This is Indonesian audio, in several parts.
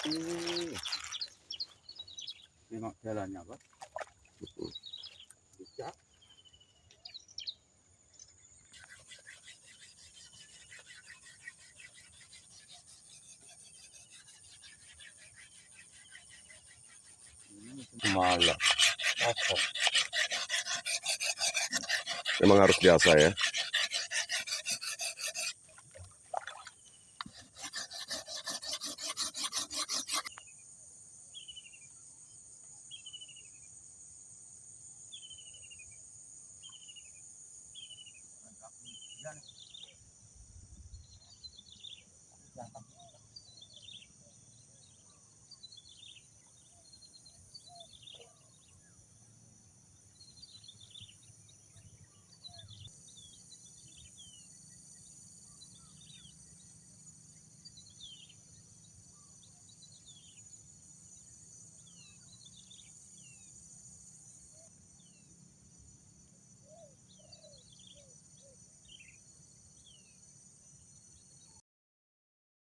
Hmm, nengok jalannya Pak. Bisa. Malah. Memang harus biasa ya.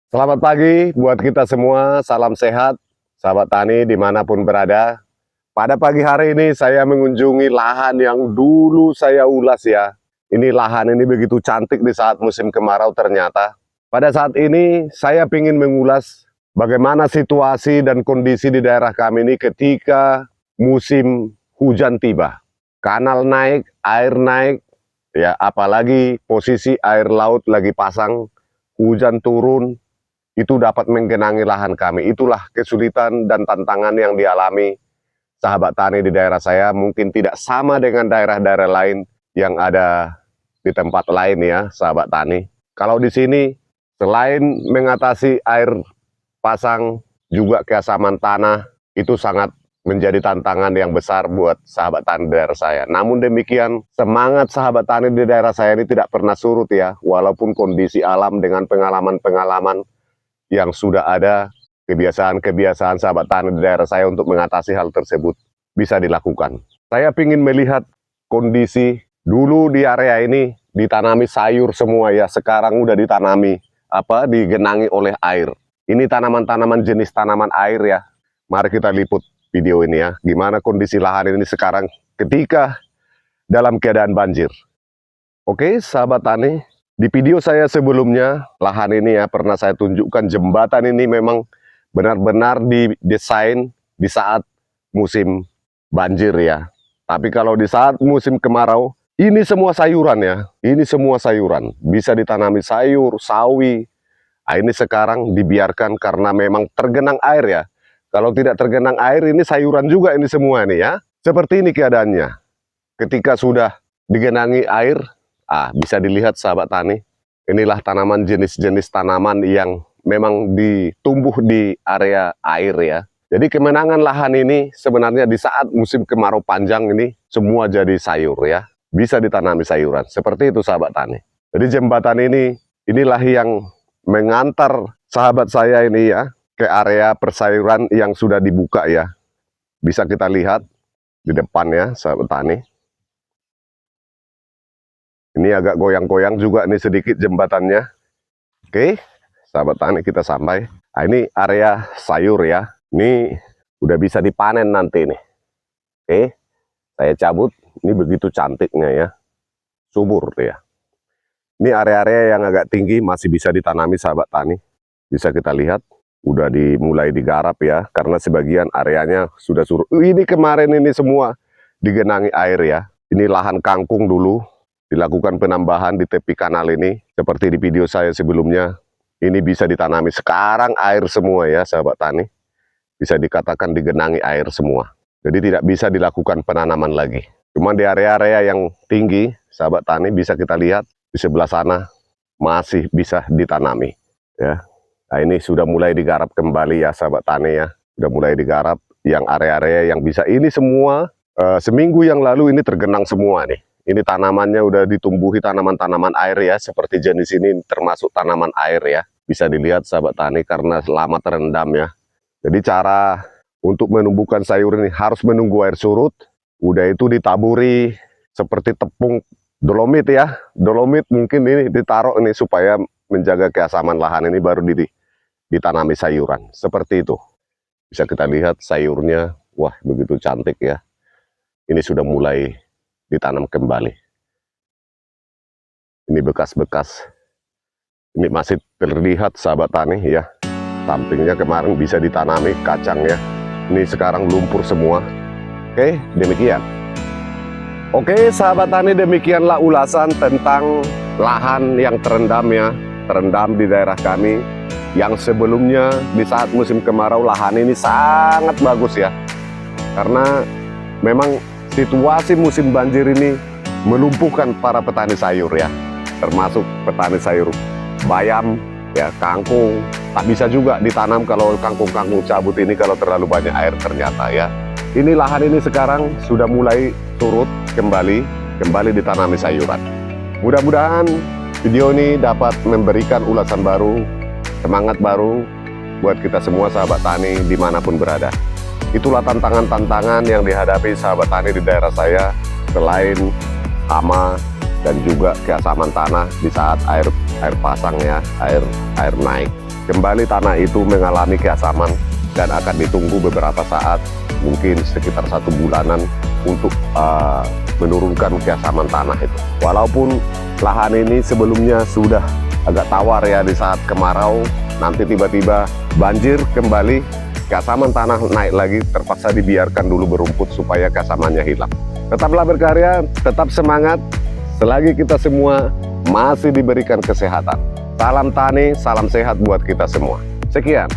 Selamat pagi buat kita semua, salam sehat, sahabat tani dimanapun berada. Pada pagi hari ini saya mengunjungi lahan yang dulu saya ulas ya. Ini lahan ini begitu cantik di saat musim kemarau ternyata. Pada saat ini saya ingin mengulas bagaimana situasi dan kondisi di daerah kami ini ketika musim hujan tiba. Kanal naik, air naik, ya apalagi posisi air laut lagi pasang, hujan turun, itu dapat menggenangi lahan kami. Itulah kesulitan dan tantangan yang dialami sahabat tani di daerah saya. Mungkin tidak sama dengan daerah-daerah lain yang ada di tempat lain ya, sahabat tani. Kalau di sini, selain mengatasi air pasang, juga keasaman tanah, itu sangat menjadi tantangan yang besar buat sahabat tani di daerah saya. Namun demikian, semangat sahabat tani di daerah saya ini tidak pernah surut ya, walaupun kondisi alam dengan pengalaman-pengalaman yang sudah ada, kebiasaan-kebiasaan sahabat tani di daerah saya untuk mengatasi hal tersebut bisa dilakukan. Saya ingin melihat kondisi dulu di area ini ditanami sayur semua ya, sekarang udah ditanami digenangi oleh air. Ini tanaman-tanaman jenis tanaman air ya. Mari kita liput video ini ya, gimana kondisi lahan ini sekarang ketika dalam keadaan banjir. Oke, sahabat tani, di video saya sebelumnya, lahan ini ya pernah saya tunjukkan jembatan ini memang benar-benar didesain di saat musim banjir ya. Tapi kalau di saat musim kemarau, ini semua sayuran ya. Ini semua sayuran. Bisa ditanami sayur, sawi. Nah, ini sekarang dibiarkan karena memang tergenang air ya. Kalau tidak tergenang air, ini sayuran juga ini semua nih ya. Seperti ini keadaannya. Ketika sudah digenangi air, bisa dilihat sahabat tani, inilah tanaman jenis-jenis tanaman yang memang ditumbuh di area air ya. Jadi kemenangan lahan ini sebenarnya di saat musim kemarau panjang ini semua jadi sayur ya. Bisa ditanami sayuran. Seperti itu sahabat tani. Jadi jembatan ini, inilah yang mengantar sahabat saya ini ya ke area persayuran yang sudah dibuka ya. Bisa kita lihat di depan ya sahabat tani. Ini agak goyang-goyang juga nih sedikit jembatannya. Oke, sahabat tani kita sampai. Nah, ini area sayur ya. Ini udah bisa dipanen nanti nih. Oke, saya cabut. Ini begitu cantiknya ya. Subur ya. Ini area-area yang agak tinggi masih bisa ditanami sahabat tani. Bisa kita lihat. Udah dimulai digarap ya. Karena sebagian areanya sudah surut. Ini kemarin ini semua digenangi air ya. Ini lahan kangkung dulu. Dilakukan penambahan di tepi kanal ini, seperti di video saya sebelumnya, ini bisa ditanami. Sekarang air semua ya sahabat tani, bisa dikatakan digenangi air semua. Jadi tidak bisa dilakukan penanaman lagi. Cuma di area-area yang tinggi, sahabat tani bisa kita lihat, di sebelah sana masih bisa ditanami. Ya. Nah ini sudah mulai digarap kembali ya sahabat tani ya, sudah mulai digarap. Yang area-area yang bisa, ini semua, seminggu yang lalu ini tergenang semua nih. Ini tanamannya udah ditumbuhi tanaman-tanaman air ya, seperti jenis ini termasuk tanaman air ya. Bisa dilihat sahabat tani karena lama terendam ya. Jadi cara untuk menumbuhkan sayur ini harus menunggu air surut. Udah itu ditaburi seperti tepung dolomit ya. Dolomit mungkin ini ditaruh ini supaya menjaga keasaman lahan ini, baru ditanami sayuran. Seperti itu. Bisa kita lihat sayurnya, wah begitu cantik ya. Ini sudah mulai ditanam kembali. Ini bekas-bekas. Ini masih terlihat sahabat tani ya. Sampingnya kemarin bisa ditanami kacang ya. Ini sekarang lumpur semua. Oke, demikian. Oke sahabat tani, demikianlah ulasan tentang lahan yang terendam ya, terendam di daerah kami. Yang sebelumnya di saat musim kemarau lahan ini sangat bagus ya. Karena memang situasi musim banjir ini melumpuhkan para petani sayur ya. Termasuk petani sayur bayam, ya kangkung. Tak bisa juga ditanam kalau kangkung-kangkung cabut ini kalau terlalu banyak air ternyata ya. Ini lahan ini sekarang sudah mulai surut kembali ditanami sayuran. Mudah-mudahan video ini dapat memberikan ulasan baru, semangat baru buat kita semua sahabat tani dimanapun berada. Itulah tantangan-tantangan yang dihadapi sahabat tani di daerah saya, selain hama dan juga keasaman tanah di saat air pasang ya, air naik. Kembali tanah itu mengalami keasaman dan akan ditunggu beberapa saat, mungkin sekitar 1 bulanan untuk menurunkan keasaman tanah itu. Walaupun lahan ini sebelumnya sudah agak tawar ya di saat kemarau, nanti tiba-tiba banjir kembali, keasaman tanah naik lagi, terpaksa dibiarkan dulu berumput supaya keasamannya hilang. Tetaplah berkarya, tetap semangat, selagi kita semua masih diberikan kesehatan. Salam tani, salam sehat buat kita semua. Sekian.